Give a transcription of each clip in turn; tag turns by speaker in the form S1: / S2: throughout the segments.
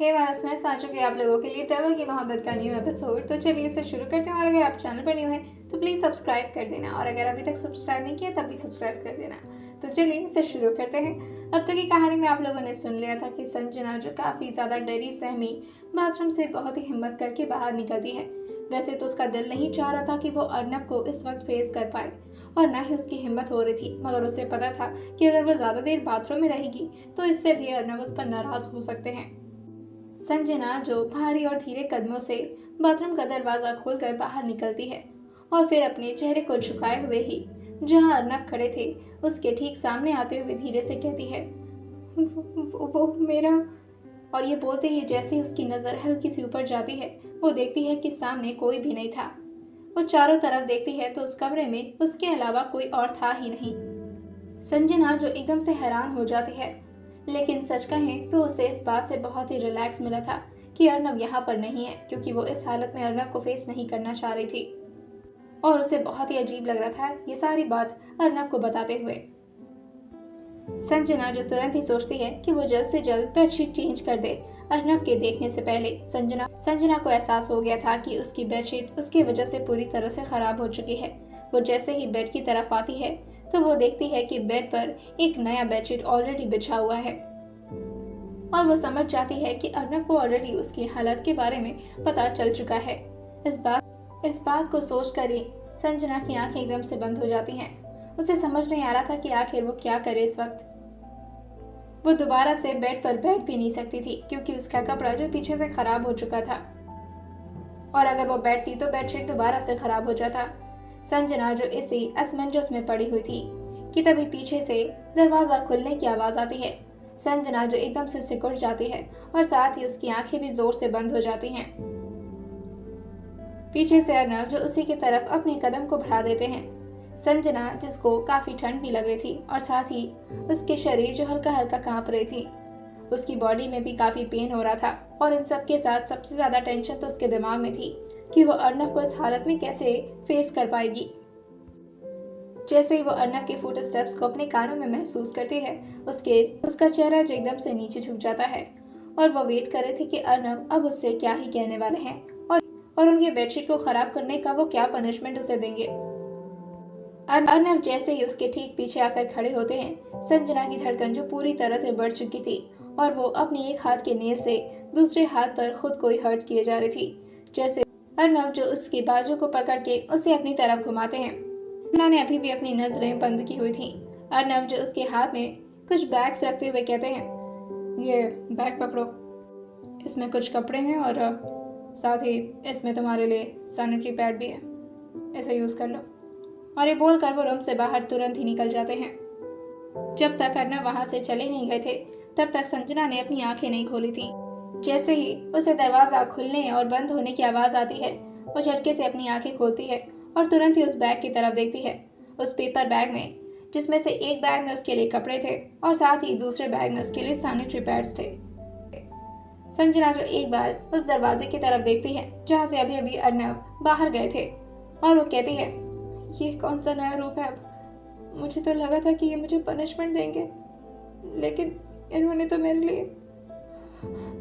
S1: हे listeners, आ चुके आप लोगों के लिए डबल की मोहब्बत का न्यू एपिसोड। तो चलिए इसे शुरू करते हैं। और अगर आप चैनल पर न्यू हैं तो प्लीज़ सब्सक्राइब कर देना, और अगर अभी तक सब्सक्राइब नहीं किया तब भी सब्सक्राइब कर देना। तो चलिए इसे शुरू करते हैं। अब तक की कहानी में आप लोगों ने सुन लिया था कि संजना, जो काफ़ी ज़्यादा डरी सहमी, बाथरूम से बहुत ही हिम्मत करके बाहर निकलती है। वैसे तो उसका दिल नहीं चाह रहा था कि वो अर्नब को इस वक्त फेस कर पाए, और ना ही उसकी हिम्मत हो रही थी, मगर उसे पता था कि अगर वो ज़्यादा देर बाथरूम में रहेगी तो इससे भी अर्नब उस पर नाराज़ हो सकते हैं। संजना, जो भारी और धीरे कदमों से बाथरूम का दरवाजा खोलकर बाहर निकलती है, और फिर अपने चेहरे को झुकाए हुए ही जहां अर्नब खड़े थे उसके ठीक सामने आते हुए धीरे से कहती है, वो मेरा। और ये बोलते ही जैसे ही उसकी नज़र हल्की सी ऊपर जाती है, वो देखती है कि सामने कोई भी नहीं था। वो चारों तरफ देखती है तो उस कमरे में उसके अलावा कोई और था ही नहीं। संजना, जो एकदम से हैरान हो जाती है, लेकिन सच कहें तो उसे इस बात से बहुत ही रिलैक्स मिला था कि अर्नब यहाँ पर नहीं है, क्योंकि वो इस हालत में अर्नब को फेस नहीं करना चाह रही थी, और उसे बहुत ही अजीब लग रहा था ये सारी बात अर्नब को बताते हुए। संजना, जो तुरंत ही सोचती है कि वो जल्द से जल्द बेडशीट चेंज कर दे अर्नब के देखने से पहले। संजना को एहसास हो गया था कि उसकी बेडशीट उसकी वजह से पूरी तरह से खराब हो चुकी है। वो जैसे ही बेड की तरफ आती है तो वो देखती है कि बेड पर एक नया बेडशीट ऑलरेडी बिछा हुआ है, और वो समझ जाती है कि अर्नब को ऑलरेडी उसकी हालत के बारे में पता चल चुका है। इस बात को सोचकर ही संजना की आंखें एकदम से बंद हो जाती हैं। उसे समझ नहीं आ रहा था कि आखिर वो क्या करे इस वक्त। वो दोबारा से बेड पर बैठ भी नहीं सकती थी, क्योंकि उसका कपड़ा जो पीछे से खराब हो चुका था, और अगर वो बैठती तो बेडशीट दोबारा से खराब हो जाता। संजना, जो इसी असमंजस में पड़ी हुई थी कि तभी पीछे से दरवाजा खुलने की आवाज आती है। संजना, जो एकदम से सिकुड़ जाती है, और साथ ही उसकी आंखें भी जोर से बंद हो जाती हैं। पीछे से अर्नब, जो उसी की तरफ अपने कदम को बढ़ा देते हैं। संजना, जिसको काफी ठंड भी लग रही थी, और साथ ही उसके शरीर जो हल्का हल्का कांप रही थी, उसकी बॉडी में भी काफी पेन हो रहा था, और इन सब के साथ सबसे ज्यादा टेंशन तो उसके दिमाग में थी कि वो अर्नब को इस हालत में कैसे फेस कर पाएगी। जैसे ही वो अर्नब के फुट स्टेप्स को अपने कानों में महसूस करती है, उसका चेहरा जो एकदम से नीचे झुक जाता है, और वो वेट कर रही थी कि अर्नब अब उससे क्या ही कहने वाले हैं, और उनकी बेडशीट को खराब करने का वो क्या पनिशमेंट उसे देंगे। अर्नब जैसे ही उसके ठीक पीछे आकर खड़े होते हैं, संजना की धड़कन जो पूरी तरह से बढ़ चुकी थी, और वो अपने एक हाथ के नेल से दूसरे हाथ पर खुद को ही हर्ट किए जा रही थी। जैसे अर्नब, जो उसके बाजू को पकड़ के उसे अपनी तरफ घुमाते हैं। संजना ने अभी भी अपनी नजरें बंद की हुई थी। अर्नब, जो उसके हाथ में कुछ बैग्स रखते हुए कहते हैं, ये बैग पकड़ो, इसमें कुछ कपड़े हैं, और साथ ही इसमें तुम्हारे लिए सैनिटरी पैड भी है, इसे यूज कर लो। और ये बोलकर वो रूम से बाहर तुरंत ही निकल जाते हैं। जब तक अर्नब वहां से चले नहीं गए थे, तब तक संजना ने अपनी आंखें नहीं खोली थी। जैसे ही उसे दरवाजा खुलने और बंद होने की आवाज आती है, वो झटके से अपनी आंखें खोलती है, और तुरंत ही उस बैग की तरफ देखती है। उस पेपर बैग में, जिसमें से एक बैग में उसके लिए कपड़े थे, और साथ ही दूसरे बैग में उसके लिए सैनिटरी पैड्स थे। संजना, जो एक बार उस दरवाजे की तरफ देखती है जहाँ से अभी अभी अर्नब बाहर गए थे, और वो कहती है, ये कौन सा नया रूप है अब? मुझे तो लगा था कि ये मुझे पनिशमेंट देंगे, लेकिन इन्होंने तो मेरे लिए,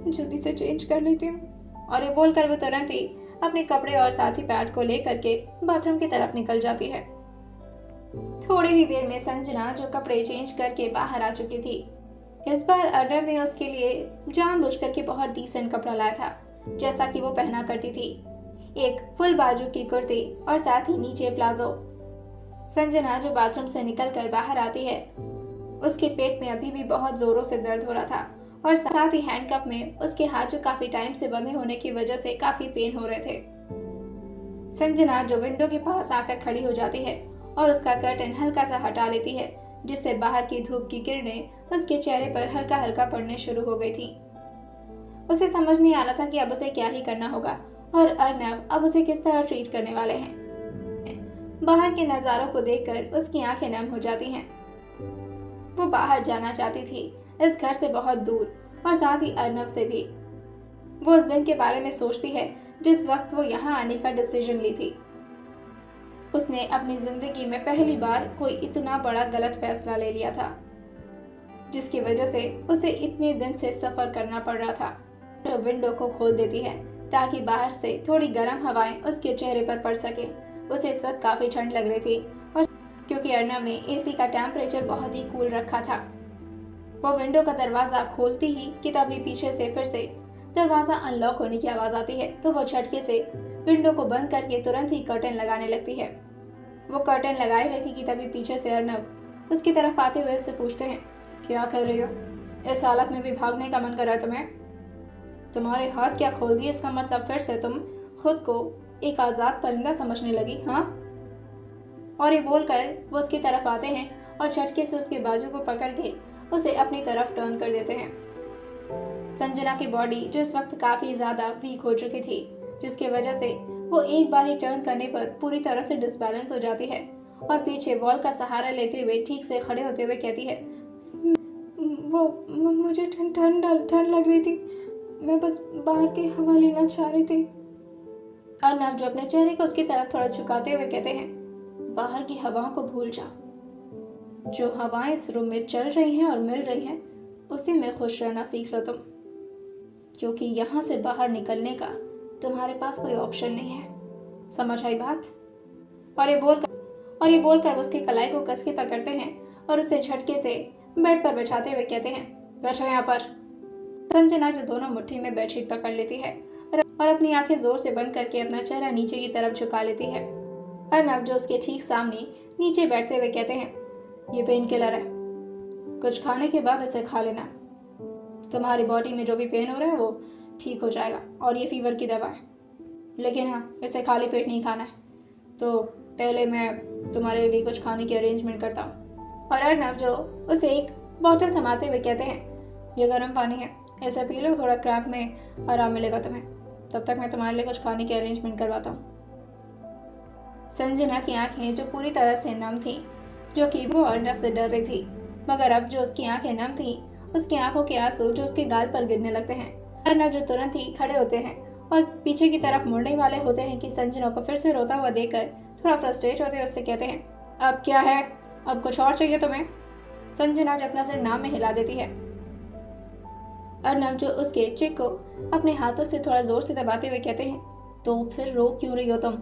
S1: जल्दी से चेंज कर लेती हूँ। और ये बोलकर वो तुरंत ही अपने कपड़े और साथ ही पैड को लेकर के बाथरूम की तरफ निकल जाती है। थोड़ी ही देर में संजना, जो कपड़े चेंज करके बाहर आ चुकी थी, इस बार अर्नब ने उसके लिए जानबूझकर के बहुत डिसेंट कपड़ा लाया था, जैसा कि वो पहना करती थी। एक फुल बाजू की कुर्ती और साथ ही नीचे प्लाजो। संजना, जो बाथरूम से निकलकर बाहर आती है, उसके पेट में अभी भी बहुत जोरों से दर्द हो रहा था, और साथ ही हैंडकफ में उसके हाथ जो काफी टाइम से बंधे होने की वजह से काफी पेन हो रहे थे। संजना, जो विंडो के पास आकर खड़ी हो जाती है, और उसका कर्टन हल्का सा हटा लेती है, जिससे बाहर की धूप की किरणें उसके चेहरे पर हल्का हल्का पड़ने शुरू हो गई थी। उसे समझ नहीं आ रहा था कि अब उसे क्या ही करना होगा, और अर्नब अब उसे किस तरह ट्रीट करने वाले हैं। बाहर के नज़ारों को देखकर उसकी आंखें नम हो जाती हैं। वो बाहर जाना चाहती थी, इस घर से बहुत दूर, और साथ ही अर्नब से भी। वो उस दिन के बारे में सोचती है जिस वक्त वो यहाँ आने का डिसीजन ली थी। उसने अपनी जिंदगी में पहली बार कोई इतना बड़ा गलत फैसला ले लिया था, जिसकी वजह से उसे इतने दिन से सफर करना पड़ रहा था। जो विंडो को खोल देती है ताकि बाहर से थोड़ी गर्म हवाएं उसके चेहरे पर पड़ सके। उसे इस वक्त काफी ठंड लग रही थी और क्योंकि अर्नव ने एसी का टेम्परेचर बहुत ही कूल रखा था। वो विंडो का दरवाजा खोलती ही कि तभी पीछे से फिर से दरवाजा अनलॉक होने की आवाज आती है, तो वो झटके से विंडो को बंद करके तुरंत ही कर्टन लगाने लगती है। वो कर्टन लगाई रही थी कि तभी पीछे से अर्नव उसकी तरफ आते हुए उससे पूछते हैं, क्या कर रही हो? इस हालत में भी भागने का मन कर रहा है तुम्हें? तुम्हारे हाथ क्या खोल दिए? इसका मतलब फिर से तुम खुद को एक आजाद परिंदा समझने लगी, हाँ? और ये बोलकर वो उसकी तरफ आते हैं और झटके से उसके बाजू को पकड़ के उसे अपनी तरफ टर्न कर देते हैं। संजना की बॉडी जो इस वक्त काफी ज्यादा वीक हो चुकी थी, जिसकी वजह से वो एक बार ही टर्न करने पर पूरी तरह से डिसबैलेंस हो जाती है और पीछे वॉल का सहारा लेते हुए ठीक से खड़े होते हुए कहती है, मुझे ठंड लग रही थी, मैं बस बाहर की हवा लेना चाह रही थी। अर्नव जो अपने चेहरे को उसकी तरफ थोड़ा झुकाते हुए कहते हैं, बाहर की हवाओं को भूल जाओ। जो हवाएं इस रूम में चल रही हैं और मिल रही हैं, उसी में खुश रहना सीख लो तुम, क्योंकि यहाँ से बाहर निकलने का तुम्हारे पास कोई ऑप्शन नहीं है। समझ आई बात? और ये बोलकर उसकी कलाई को कस के पकड़ते हैं और उसे झटके से बेड पर बैठाते हुए कहते हैं, बैठो यहाँ पर। संजना जो दोनों मुट्ठी में बेडशीट पकड़ लेती है और अपनी आंखें जोर से बंद करके अपना चेहरा नीचे की तरफ झुका लेती है। अर्नव जो उसके ठीक सामने नीचे बैठते हुए कहते हैं, ये पेन किलर है, कुछ खाने के बाद इसे खा लेना। तुम्हारी बॉडी में जो भी पेन हो रहा है वो ठीक हो जाएगा, और ये फीवर की दवा है, लेकिन हाँ, इसे खाली पेट नहीं खाना है। तो पहले मैं तुम्हारे लिए कुछ खाने की अरेंजमेंट करता हूँ। और अर्नव जो उसे एक बॉटल थमाते हुए कहते हैं, ये गर्म पानी है, ऐसे पी लो, थोड़ा क्रैम्प में आराम मिलेगा तुम्हें। तब तक मैं तुम्हारे लिए कुछ खाने की अरेंजमेंट करवाता हूँ। संजना की आंखें जो पूरी तरह से नम थीं, जो कि वो अर्नव से डर रही थी, मगर अब जो उसकी आंखें नम थीं, उसकी आंखों के आंसू जो उसके गाल पर गिरने लगते हैं। अर्नव जो तुरंत ही खड़े होते हैं और पीछे की तरफ मुड़ने वाले होते हैं कि संजना को फिर से रोता हुआ देखकर थोड़ा फ्रस्ट्रेट होते हुए उससे कहते हैं, अब क्या है, अब कुछ और चाहिए तुम्हें? संजना जो अपना सिर नाम में हिला देती है। अर्नव जो उसके चिक को अपने हाथों से थोड़ा जोर से दबाते हुए कहते हैं, तो फिर रो क्यों रही हो तुम?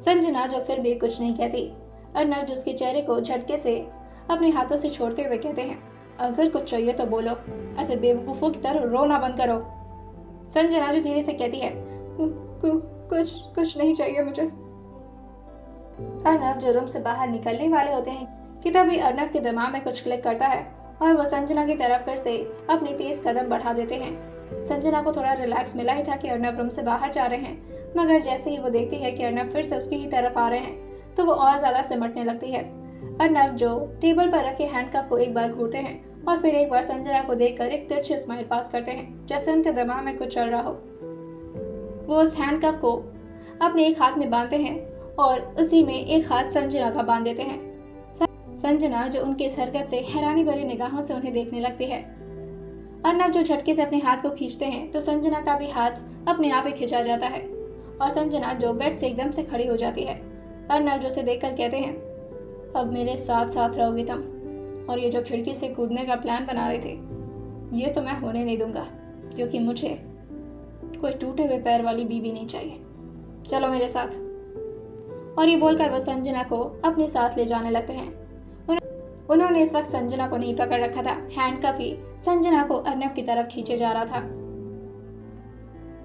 S1: संजना जो फिर भी कुछ नहीं कहती। अर्नव जो उसके चेहरे को झटके से अपने हाथों से छोड़ते हुए कहते हैं, अगर कुछ चाहिए तो बोलो, ऐसे बेवकूफों की तरह रोना बंद करो। संजना जो धीरे से कहती है, कुछ नहीं चाहिए मुझे। अर्नव जो रूम से बाहर निकलने वाले होते हैं कि तभी अर्नव के दिमाग में कुछ क्लिक करता है और वो संजना की तरफ फिर से अपनी तेज कदम बढ़ा देते हैं। संजना को थोड़ा रिलैक्स मिला ही था कि अर्नव रूम से बाहर जा रहे हैं, मगर जैसे ही वो देखती है कि अर्नव फिर से उसकी ही तरफ आ रहे हैं, तो वो और ज्यादा सिमटने लगती है। अर्नव जो टेबल पर रखे हैंडकफ को एक बार घूरते हैं और फिर एक बार संजना को देखकर एक तिरछी स्माइल पास करते हैं, जैसे उनके दिमाग में कुछ चल रहा हो। वो उस हैंडकफ को अपने एक हाथ में बांधते हैं और उसी में एक हाथ संजना का बांध देते हैं। संजना जो उनकी इस हरकत से हैरानी भरी निगाहों से उन्हें देखने लगती है। अर्नव जो झटके से अपने हाथ को खींचते हैं तो संजना का भी हाथ अपने आप ही खिंचा जाता है और संजना जो बेड से एकदम से खड़ी हो जाती है। अर्नव जो उसे देखकर कहते हैं, अब मेरे साथ साथ रहोगी तुम, और ये जो खिड़की से कूदने का प्लान बना रही थी, ये तो मैं होने नहीं दूंगा, क्योंकि मुझे कोई टूटे हुए पैर वाली बीवी नहीं चाहिए। चलो मेरे साथ। और ये बोलकर वो संजना को अपने साथ ले जाने लगते हैं। उन्होंने इस वक्त संजना को नहीं पकड़ रखा था, हैंडकफ ही संजना को अर्नव की तरफ खींचे जा रहा था,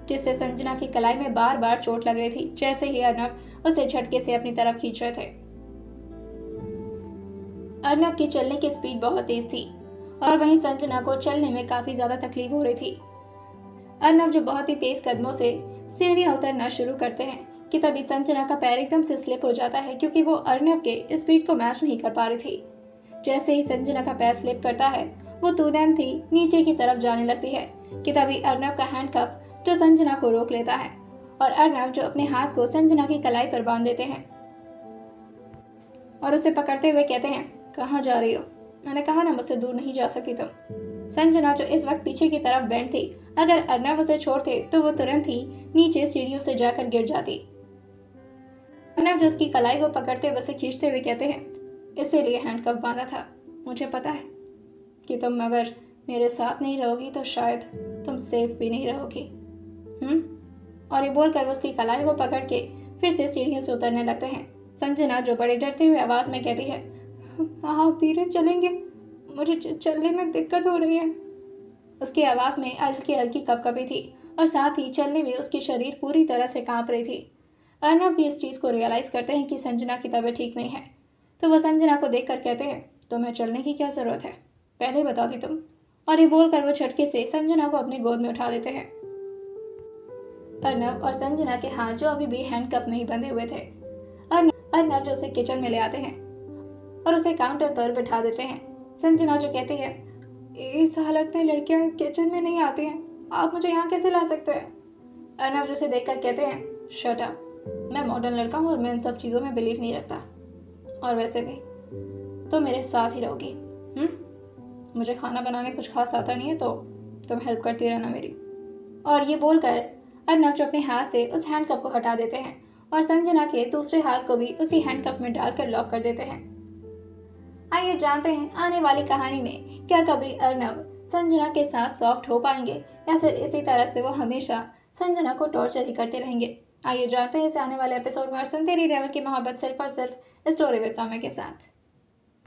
S1: जिससे संजना की कलाई में बार बार चोट लग रही थी, जैसे ही अर्नव उसे झटके से अपनी तरफ खींच रहे थे। अर्नव की चलने की स्पीड बहुत तेज थी और वहीं संजना को चलने में काफी ज्यादा तकलीफ हो रही थी। अर्नव जो बहुत ही तेज कदमों से सीढ़ियां उतरना शुरू करते हैं कि तभी संजना का पैर एकदम से स्लिप हो जाता है, क्योंकि वो अर्नव के स्पीड को मैच नहीं कर पा रही थी। जैसे ही संजना का पैर स्लिप करता है, वो तुरंत ही नीचे की तरफ जाने लगती है कि तभी अर्नव का हैंडकफ जो संजना को रोक लेता है और अर्नव जो अपने हाथ को संजना की कलाई पर बांध देते हैं और उसे पकड़ते हुए कहते हैं, कहाँ जा रही हो? मैंने कहा ना, मुझसे दूर नहीं जा सकती तुम। संजना जो इस वक्त पीछे की तरफ बैंड थी, अगर अर्नव उसे छोड़ते तो वो तुरंत ही नीचे सीढ़ियों से जाकर गिर जाती। अर्नव जो उसकी कलाई को पकड़ते हुए उसे खींचते हुए कहते हैं, इसीलिए हैंडकफ बांधा था। मुझे पता है कि तुम अगर मेरे साथ नहीं रहोगी तो शायद तुम सेफ भी नहीं रहोगी। और ये बोलकर वो उसकी कलाई को पकड़ के फिर से सीढ़ियों से उतरने लगते हैं। संजना जो बड़े डरते हुए आवाज़ में कहती है, आप धीरे चलेंगे, मुझे चलने में दिक्कत हो रही है। उसकी आवाज़ में हल्की हल्की कपकपी थी और साथ ही चलने में उसकी शरीर पूरी तरह से कांप रही थी। अर्नब भी इस चीज़ को रियलाइज़ करते हैं कि संजना की तबीयत ठीक नहीं है, तो वह संजना को देखकर कहते हैं, तुम्हें चलने की क्या ज़रूरत है, पहले बताती तुम। और ये बोलकर वो झटके से संजना को अपनी गोद में उठा लेते हैं। अर्नब और संजना के हाथ जो अभी भी हैंडकफ में ही बंधे हुए थे, अर्नब जो उसे किचन में ले आते हैं और उसे काउंटर पर बिठा देते हैं। संजना जो कहती है, इस हालत में लड़कियां किचन में नहीं आती हैं, आप मुझे यहाँ कैसे ला सकते हैं। अर्नब जो उसे देखकर कहते हैं, शट अप, मैं मॉडर्न लड़का हूँ और मैं इन सब चीज़ों में बिलीव नहीं रखता, और वैसे भी तो मेरे साथ ही रहोगी। मुझे खाना बनाने कुछ खास आता नहीं है, तो तुम हेल्प करती रहना मेरी। और ये बोलकर अर्नब जो अपने हाथ से उस हैंडकफ को हटा देते हैं और संजना के दूसरे हाथ को भी उसी हैंडकफ में डालकर लॉक कर देते हैं। आइए जानते हैं आने वाली कहानी में क्या कभी अर्नब संजना के साथ सॉफ्ट हो पाएंगे या फिर इसी तरह से वो हमेशा संजना को टॉर्चर ही करते रहेंगे। आइए जानते हैं इसे आने वाले एपिसोड में और सुनते रहिए रेवल की मोहब्बत सिर्फ और सिर्फ स्टोरी विद सौम्य के साथ।